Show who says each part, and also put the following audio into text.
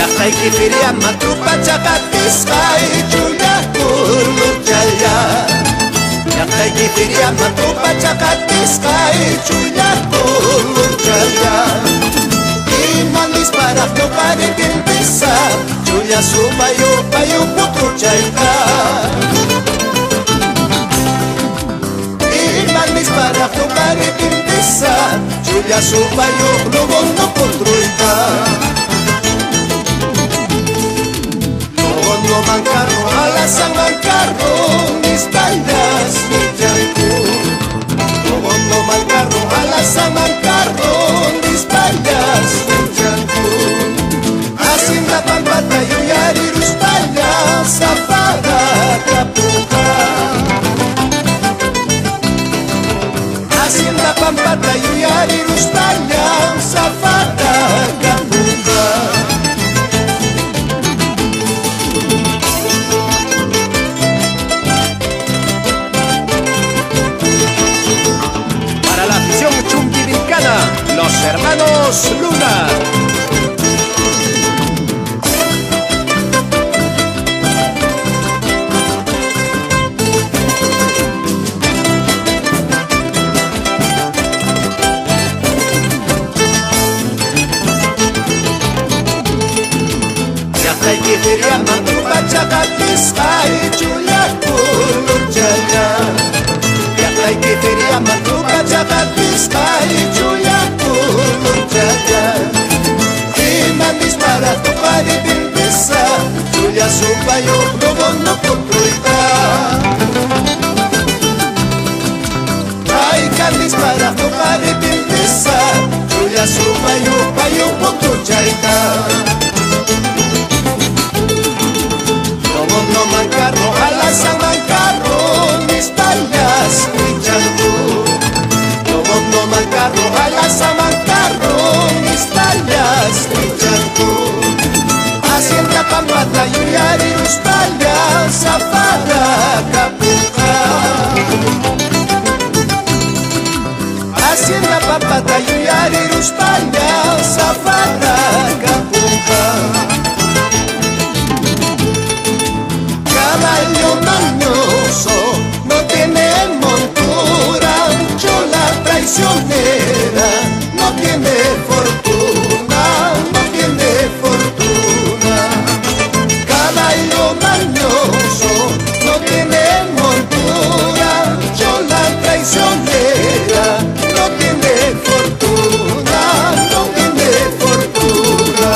Speaker 1: llaqtayki feriama trupachapatisqay chullakurluchalla llaqtayki feriama trupachapatisqay chullakurluchalla imanis para topare pimpisa chulla sumayo payo putruchayqa imanis para topare pimpisa chulla sumayo lobo no putruyqa no mancarro, alas a mancarro, mis tallas, mi llanto. No mancarro, alas a mancarro, mis tallas, mi llanto. Hacienda pampata, yo yarirus tallas, zafada, capuja. Hacienda pampata, yo yarirus tallas, zafada, capuja. Los hermanos Luna. Llaqtayki feriama trupachapatisqay chullakurluchalla llaqtayki feriama trupachapatisqay chullakurluchalla imanis para topari pimpisa chulla supayo lobo no putruyqa ay canis para topari pimpisa chulla supayo payo putruchayqa no mancarro, alas a mancarro, mis tallas, mi chango. No mancarro, alas a mancarro, mis tallas, mi chango. Hacienda pampata, yuyarirus tallas, zafada, capuja. Hacienda pampata, yuyarirus tallas, zafada, capuja. Caballo mañoso no tiene montura, chola traicionera no tiene fortuna, no tiene fortuna. Caballo mañoso no tiene montura, chola traicionera no tiene fortuna, no tiene fortuna.